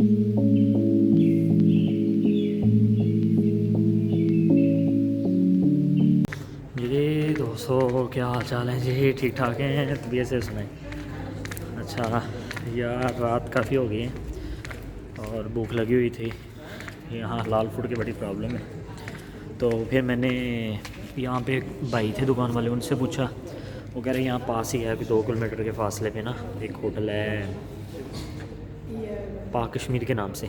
जी दोस्तों, क्या हाल चाल है जी? ठीक ठाक हैं? तबीयत से सुनाएं। अच्छा यार, रात काफ़ी हो गई है और भूख लगी हुई थी। यहाँ लाल फूड की बड़ी प्रॉब्लम है। तो फिर मैंने यहाँ पे एक भाई थे दुकान वाले, उनसे पूछा। वो कह रहे यहाँ पास ही है, अभी 2 किलोमीटर के फासले पे ना एक होटल है पाक कश्मीर के नाम से,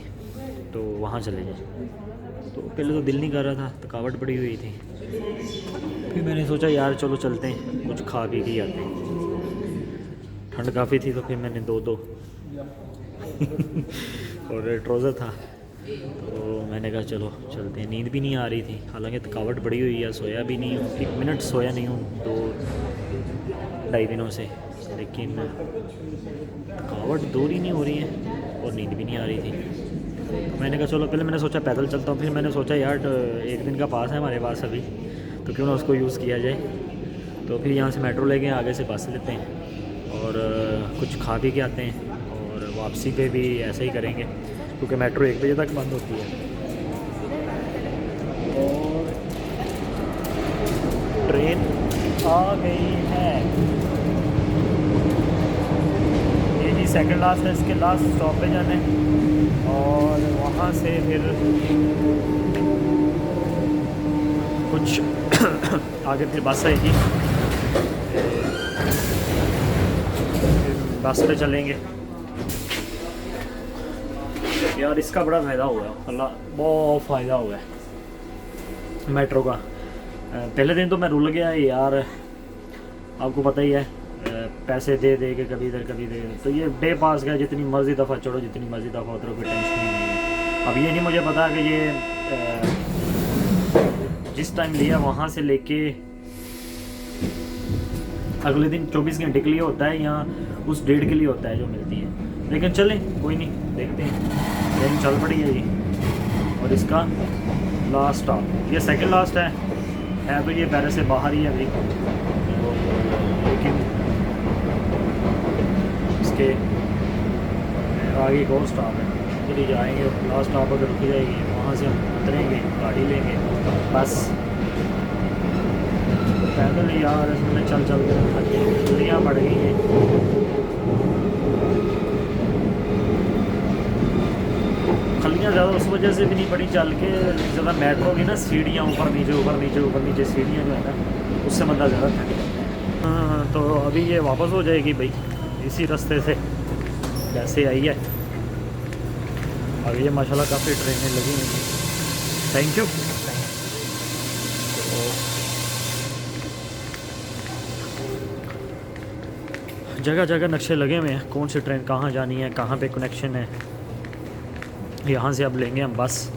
तो वहाँ चले जाएँ। तो पहले तो दिल नहीं कर रहा था, थकावट पड़ी हुई थी। फिर मैंने सोचा यार चलो चलते हैं, कुछ खा पी के आते हैं। ठंड काफ़ी थी तो फिर मैंने दो और ट्राउज़र था, तो मैंने कहा चलो चलते हैं। नींद भी नहीं आ रही थी, हालांकि थकावट पड़ी हुई है, सोया भी नहीं हूँ, 1 मिनट सोया नहीं हूँ 2-2.5 दिनों से। लेकिन थकावट दूर ही नहीं हो रही है और नींद भी नहीं आ रही थी। तो मैंने कहा चलो, पहले मैंने सोचा पैदल चलता हूँ, फिर मैंने सोचा यार 1 दिन का पास है हमारे पास अभी, तो क्यों ना उसको यूज़ किया जाए। तो फिर यहाँ से मेट्रो लेके आगे से बस लेते हैं और कुछ खा पी के आते हैं, और वापसी पे भी ऐसा ही करेंगे क्योंकि मेट्रो 1 बजे तक बंद होती है। और ट्रेन आ गई है, ये जी सेकंड लास्ट है, इसके लास्ट स्टॉप पे जाना है और वहाँ से फिर कुछ आगे फिर बस आएगी, फिर बस पे चलेंगे। यार इसका बड़ा फ़ायदा हुआ है, अल्लाह बहुत फ़ायदा हुआ है मेट्रो का। पहले दिन तो मैं रुल गया यार, आपको पता ही है, पैसे दे दे के कभी इधर कभी इधर। तो ये डे पास गया, जितनी मर्ज़ी दफ़ा चढ़ो, जितनी मर्ज़ी दफ़ा उतरो, कोई टेंशन ही नहीं है। अब ये नहीं मुझे पता कि ये जिस टाइम लिया वहाँ से लेके अगले दिन 24 घंटे के लिए होता है या उस डेट के लिए होता है जो मिलती है। लेकिन चलें, कोई नहीं, देखते हैं। ट्रेन चल पड़ी है ये, और इसका लास्ट स्टॉप ये सेकंड लास्ट है तो ये पैरिस से बाहर ही है अभी, लेकिन इसके आगे एक और स्टॉप है, उधर ही जाएंगे। लास्ट स्टॉप अगर रुक जाएगी, वहाँ से हम उतरेंगे, गाड़ी लेंगे, बस पैदल यार इसमें चल चल के थक गए, छुट्टियाँ पड़ गई हैं। खलियाँ ज़्यादा उस वजह से भी नहीं पड़ी चल के, ज़्यादा मेट्रो की ना सीढ़ियाँ ऊपर नीचे ऊपर नीचे ऊपर नीचे सीढ़ियाँ जो है ना, उससे बंदा ज़्यादा थक गया। हाँ, तो अभी ये वापस हो जाएगी भाई, इसी रास्ते से वैसे आई है। अब ये माशाल्लाह काफ़ी ट्रेनें लगी हुई हैं। Thank you. जगह जगह नक्शे लगे हुए हैं, कौन सी ट्रेन कहाँ जानी है, कहाँ पे कनेक्शन है। यहाँ से अब लेंगे हम बस।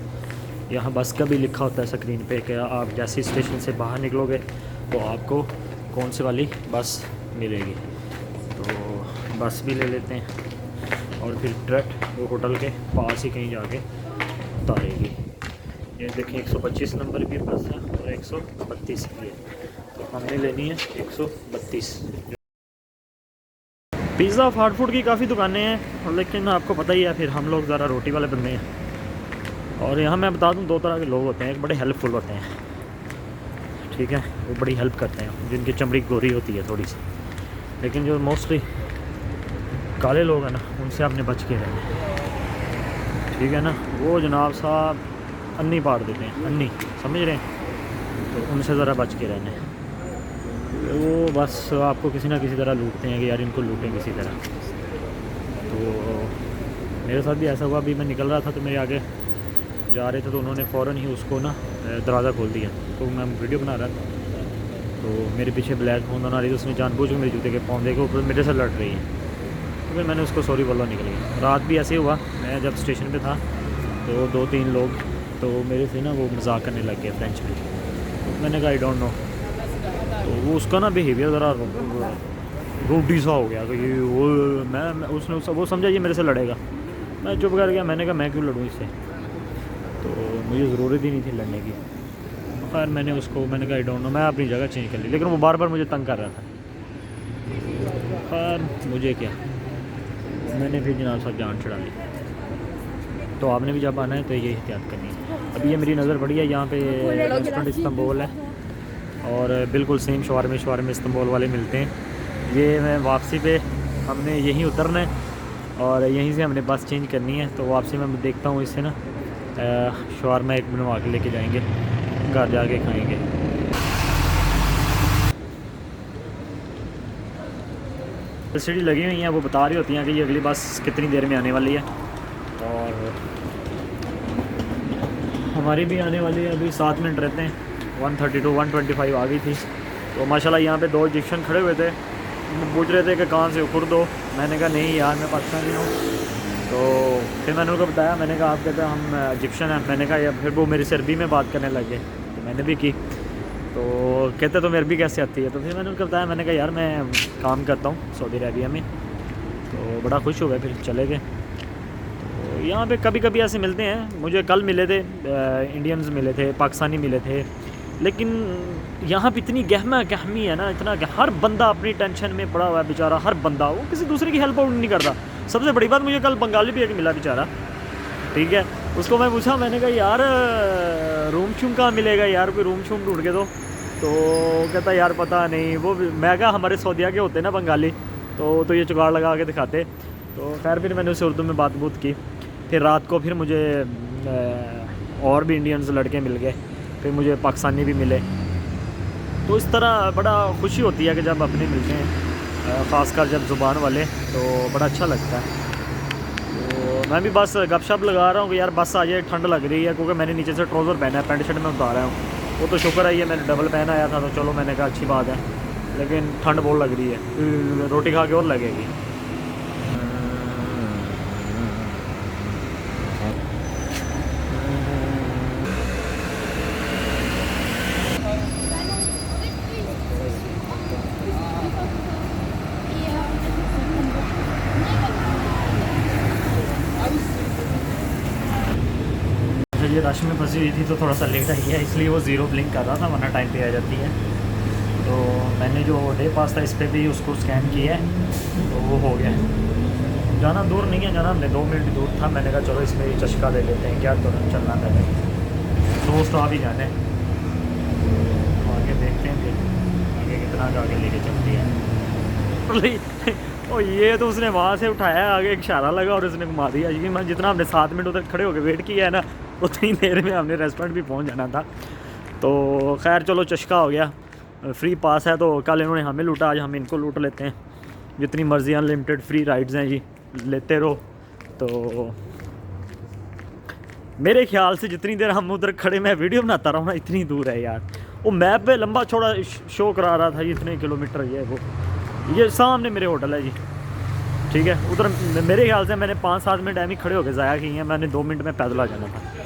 यहाँ बस का भी लिखा होता है स्क्रीन पे कि आप जैसे स्टेशन से बाहर निकलोगे तो आपको कौन सी वाली बस मिलेगी। तो बस भी ले लेते हैं और फिर डायरेक्ट वो होटल के पास ही कहीं जाके उतारेगी। ये देखिए 125 नंबर की बस है और 132 की है, तो हमने लेनी है 132। पिज़्ज़ा फास्ट फूड की काफ़ी दुकानें हैं, लेकिन आपको पता ही है फिर हम लोग ज़रा रोटी वाले बंदे हैं। और यहाँ मैं बता दूँ 2 तरह के लोग होते हैं, एक बड़े हेल्पफुल होते हैं, ठीक है, वो बड़ी हेल्प करते हैं, जिनकी चमड़ी गोरी होती है थोड़ी सी। लेकिन जो मोस्टली काले लोग हैं ना, उनसे आपने बच के रहना, ठीक है ना। वो जनाब साहब अन्नी पाड़ देते हैं, अन्नी, समझ रहे हैं, तो उनसे ज़रा बच के रहना है। वो बस आपको किसी ना किसी तरह लूटते हैं कि यार इनको लूटें किसी तरह। तो मेरे साथ भी ऐसा हुआ, अभी मैं निकल रहा था तो मेरे आगे जा रहे थे, तो उन्होंने फ़ौरन ही उसको ना दरवाज़ा खोल दिया। तो मैं वीडियो बना रहा था, तो मेरे पीछे ब्लैक होंदा आ रही थी, उसने जानबूझ के मेरे जूते के पौधे के ऊपर मेरे से लड़ रही है। तो फिर मैंने उसको सॉरी बोला, निकल गया। रात भी ऐसे हुआ, मैं जब स्टेशन पे था तो 2-3 लोग तो मेरे से ना वो मजाक करने लग गए फ्रेंच में। तो मैंने कहा आई डोंट नो, तो वो उसका ना बिहेवियर ज़रा रूडी सा हो गया। तो ये मैं उसने वो समझा ये मेरे से लड़ेगा। मैं चुप कर गया, मैंने कहा मैं क्यों लड़ूँ इससे, तो मुझे ज़रूरत ही नहीं थी लड़ने की। खैर मैंने कहा आई डोंट नो, मैं अपनी जगह चेंज कर ली, लेकिन वो बार बार मुझे तंग कर रहा था। खैर मुझे क्या, मैंने फिर जनाब साहब जान छुड़ा ली। तो आपने भी जब आना है तो ये एहतियात करनी है। अभी ये मेरी नज़र पड़ी है यहाँ पे रेस्टोरेंट इस्तांबुल है और बिल्कुल सेम शवारमे इस्तांबुल वाले मिलते हैं। ये मैं वापसी पे हमने यहीं उतरना है और यहीं से हमने बस चेंज करनी है। तो वापसी में मैं देखता हूँ इससे ना शवारमा एक बनवा के लेके जाएंगे, घर जाके खाएंगे। सीढ़ी लगी हुई हैं, वो बता रही होती हैं कि ये अगली बस कितनी देर में आने वाली है और हमारी भी आने वाली है। अभी 7 मिनट रहते हैं। 132 125 आ गई थी। तो माशाल्लाह यहाँ पे 2 इजिप्शियन खड़े हुए थे, पूछ रहे थे कि कहाँ से उखुर दो। मैंने कहा नहीं यार मैं पाकिस्तानी हूँ। तो फिर मैंने उनको बताया, मैंने कहा आप कहते हैं हम इजिप्शियन हैं। मैंने कहा यार, फिर वो मेरी से अरबी में बात करने लगे तो मैंने भी की। तो कहते तो मेरी भी कैसे आती है। तो फिर मैंने उनको बताया, मैंने कहा यार मैं काम करता हूँ सऊदी अरेबिया में। तो बड़ा खुश हो गए, फिर चले गए। तो यहाँ पे कभी कभी ऐसे मिलते हैं। मुझे कल मिले थे इंडियंस मिले थे, पाकिस्तानी मिले थे, लेकिन यहाँ पे इतनी गहमी है ना, इतना कि हर बंदा अपनी टेंशन में पड़ा हुआ है बेचारा। हर बंदा वो किसी दूसरे की हेल्प आउट नहीं करता। सबसे बड़ी बात, मुझे कल बंगाली भी एक मिला बेचारा, ठीक है। उसको मैं पूछा, मैंने कहा यार रूम शूम कहाँ मिलेगा यार, कोई रूम शूम ढूंढ के दो। तो कहता यार पता नहीं। वो मैं कहा हमारे सऊदीया के होते ना बंगाली, तो ये जुगाड़ लगा के दिखाते। तो खैर फिर मैंने उससे उर्दू में बात बूत की। फिर रात को फिर मुझे और भी इंडियंस लड़के मिल गए, फिर मुझे पाकिस्तानी भी मिले। तो इस तरह बड़ा खुशी होती है कि जब अपने मिलते हैं, ख़ासकर जब ज़ुबान वाले, तो बड़ा अच्छा लगता है। तो मैं भी बस गपशप लगा रहा हूँ कि यार बस आ जाए, ठंड लग रही है, क्योंकि मैंने नीचे से ट्राउज़र पहना है, पैंट शर्ट में उतार रहा हूँ। वो तो शुक्र है ये मैंने डबल पहना आया था, तो चलो मैंने कहा अच्छी बात है, लेकिन ठंड बहुत लग रही है, रोटी खा के और लगेगी। ये रश में फंसी हुई थी तो थोड़ा सा लेट आई है, इसलिए वो ज़ीरो ब्लिंक कर रहा था, वरना टाइम पे आ जाती है। तो मैंने जो डे पास था इस पर भी उसको स्कैन किया है, तो वो हो गया। जाना दूर नहीं है, जाना हमने 2 मिनट दूर था। मैंने कहा चलो इसमें ही चस्का ले लेते हैं, क्या तुरंत चलना पहले, दोस्त आ भी जाने। आगे देखते हैं फिर आगे कितना आगे लेके चलती है। और ये तो उसने वहाँ से उठाया, आगे एक इशारा लगा और उसने घुमा दिया। क्योंकि मैं जितना हमने 7 मिनट उधर खड़े होकर वेट किया है ना, उतनी देर में हमने रेस्टोरेंट भी पहुँच जाना था। तो खैर चलो चस्का हो गया। फ्री पास है तो कल इन्होंने हमें लूटा, आज हम इनको लूट लेते हैं। जितनी मर्जी अनलिमिटेड फ्री राइड्स हैं जी, लेते रहो। तो मेरे ख्याल से जितनी देर हम उधर खड़े, मैं वीडियो बनाता रहा हूँ ना, इतनी दूर है यार। वो मैप पे लंबा छोड़ा शो करा रहा था, इतने किलोमीटर ये वो। ये सामने मेरे होटल है जी, ठीक है। उधर मेरे ख्याल से मैंने 5-7 मिनट टाइम ही खड़े होकर ज़ाया किए हैं। मैंने 2 मिनट में पैदल आ जाना था।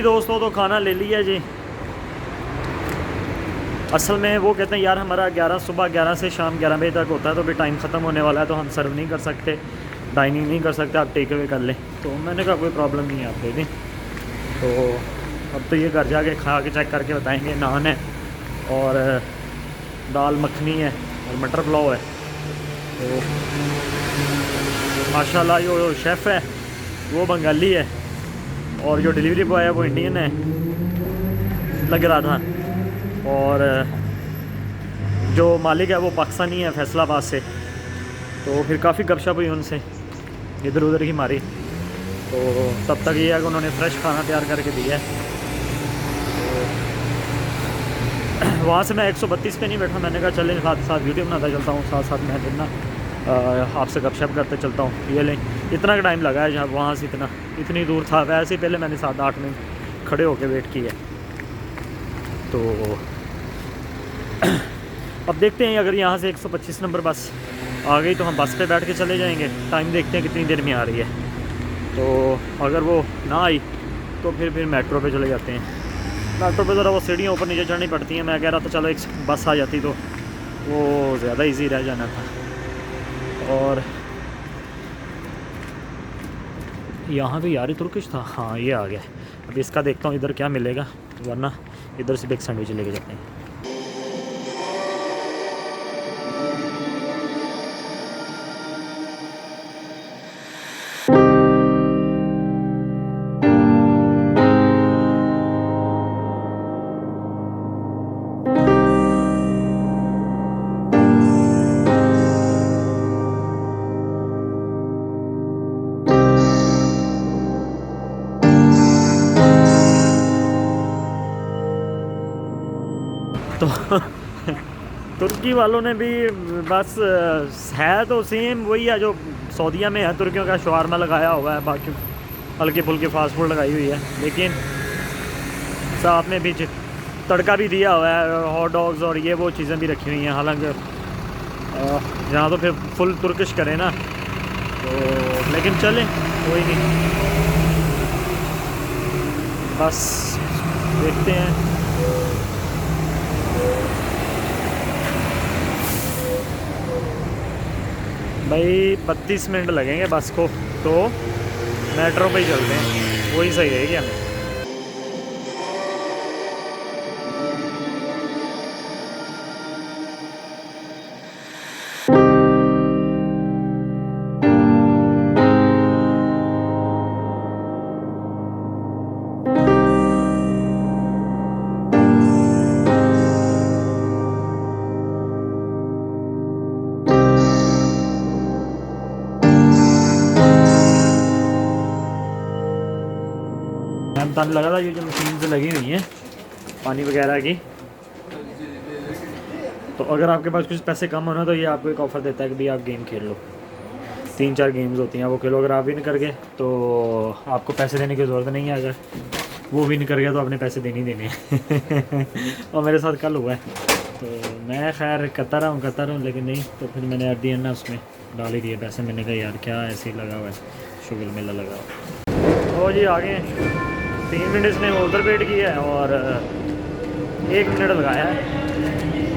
दोस्तों तो खाना ले लिया जी। असल में वो कहते हैं यार हमारा सुबह 11 से शाम 11 बजे तक होता है, तो भी टाइम ख़त्म होने वाला है, तो हम सर्व नहीं कर सकते, डाइनिंग नहीं कर सकते, आप टेक अवे कर लें। तो मैंने कहा कोई प्रॉब्लम नहीं है, आप दे दें। तो अब तो ये घर जाके खा के चेक करके बताएंगे। नान है और दाल मखनी है और मटर पुलाव है। तो माशाल्लाह जो शेफ़ है वो बंगाली है और जो डिलीवरी बॉय है वो इंडियन है लग रहा था, और जो मालिक है वो पाकिस्तानी है फैसलाबाद से। तो फिर काफ़ी गपशप हुई उनसे, इधर उधर की मारी। तो तब तक ये है कि उन्होंने फ्रेश खाना तैयार करके दिया है। तो वहाँ से मैं 132 पे नहीं बैठा, मैंने कहा चलें साथ साथ वीडियो बनाता चलता हूँ, साथ साथ मैं फिर ना आपसे गपशप करते चलता हूँ। ये लें, इतना का टाइम लगा है जहाँ वहाँ से इतनी दूर था। वैसे ही पहले मैंने 7-8 मिनट खड़े होकर वेट किया। तो अब देखते हैं, अगर यहाँ से 125 नंबर बस आ गई तो हम बस पे बैठ के चले जाएंगे। टाइम देखते हैं कितनी देर में आ रही है। तो अगर वो ना आई तो फिर मेट्रो पे चले जाते हैं। मेट्रो पे ज़रा वो सीढ़ियाँ ऊपर नीचे चढ़नी पड़ती हैं। मैं कह रहा था चलो एक बस आ जाती तो वो ज़्यादा इजी रह जाना था। और यहाँ भी यार ही तुर्किश था। हाँ ये आ गया। अब इसका देखता हूँ इधर क्या मिलेगा, वरना इधर से भी एक सैंडविच लेके जाते हैं। तो तुर्की वालों ने भी बस है तो सेम वही है जो सऊदीया में है। तुर्कियों का शवारमा लगाया हुआ है, बाकी हल्के फुल्के फास्ट फूड लगाई हुई है, लेकिन साथ में भी तड़का भी दिया हुआ है, हॉट डॉग्स और ये वो चीज़ें भी रखी हुई हैं। हालांकि यहाँ तो फिर फुल तुर्किश करें ना, तो लेकिन चलें कोई नहीं, बस देखते हैं। भाई 32 मिनट लगेंगे बस को, तो मेट्रो पे ही चलते हैं, वही सही है क्या। मैं बताने लगा था ये जो मशीन से लगी हुई हैं पानी वगैरह की, तो अगर आपके पास कुछ पैसे कम होना तो ये आपको एक ऑफ़र देता है कि भाई आप गेम खेल लो। 3-4 गेम्स होती हैं, वो खेलो। अगर आप विन कर गए तो आपको पैसे देने की ज़रूरत नहीं है, अगर वो विन कर गया तो आपने पैसे देने ही देने हैं। और मेरे साथ कल हुआ है, तो मैं खैर करता रहा हूँ, लेकिन नहीं, तो फिर मैंने दिया ना उसमें डाल ही दिए पैसे। मैंने कहा यार क्या ऐसे ही लगा हुआ है, शुगर मेला लगा हुआ। और जी आगे 3 मिनट इसने उधर वेट किया है और 1 मिनट लगाया है।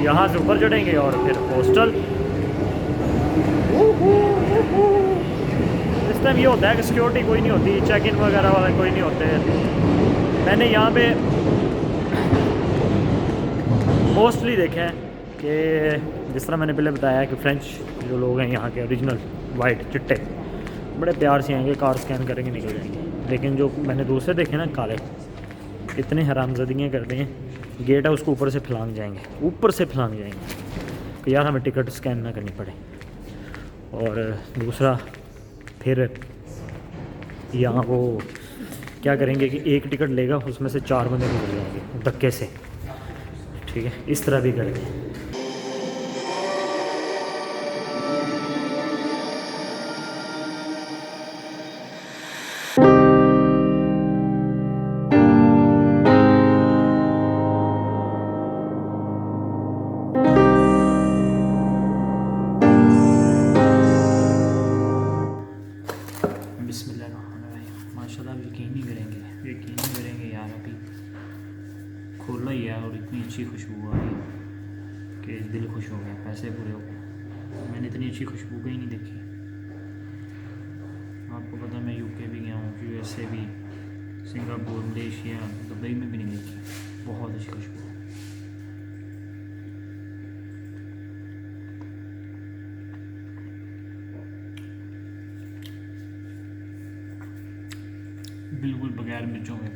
यहाँ से ऊपर चढ़ेंगे और फिर हॉस्टल। इस टाइम ये होता है कि सिक्योरिटी कोई नहीं होती, चेक इन वगैरह वाले कोई नहीं होते। मैंने यहाँ पे मोस्टली देखा है कि जिस तरह मैंने पहले बताया कि फ्रेंच जो लोग हैं यहाँ के ओरिजिनल वाइट चिट्टे बड़े प्यार से आएंगे, कार स्कैन करेंगे निकल जाएंगे। लेकिन जो मैंने दूसरे देखे ना काले, इतने हरामजादियाँ करते हैं। गेट है उसको ऊपर से फलांग जाएंगे कि यार हमें टिकट स्कैन ना करनी पड़े। और दूसरा फिर यहाँ वो क्या करेंगे कि एक टिकट लेगा, उसमें से 4 बंदे निकल जाएंगे धक्के से, ठीक है, इस तरह भी करेंगे। बिस्मिल्लाहिर्रहमानिर्रहीम। माशाल्लाह यकीन नहीं करेंगे यार, अभी खोला ही है और इतनी अच्छी खुशबू आ रही कि दिल खुश हो गया, पैसे पूरे हो गए। मैंने इतनी अच्छी खुशबू कहीं नहीं देखी। आपको पता है मैं यूके भी गया हूँ, USA भी, सिंगापुर, मलेशिया, दुबई में भी नहीं देखी। बहुत अच्छी खुशबू। बिल्कुल बगैर मिर्चों के,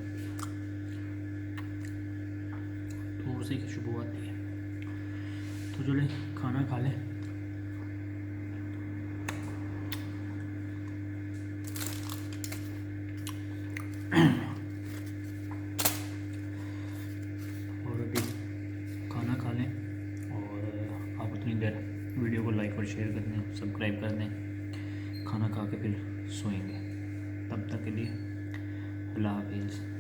दूर से खुशबू आती है। तो चले खाना खा लें। और अभी खाना खा देर वीडियो को लाइक और शेयर कर दें, सब्सक्राइब कर दें। खाना खा के फिर सोएंगे। तब तक के लिए अल्लाह हाफिज़।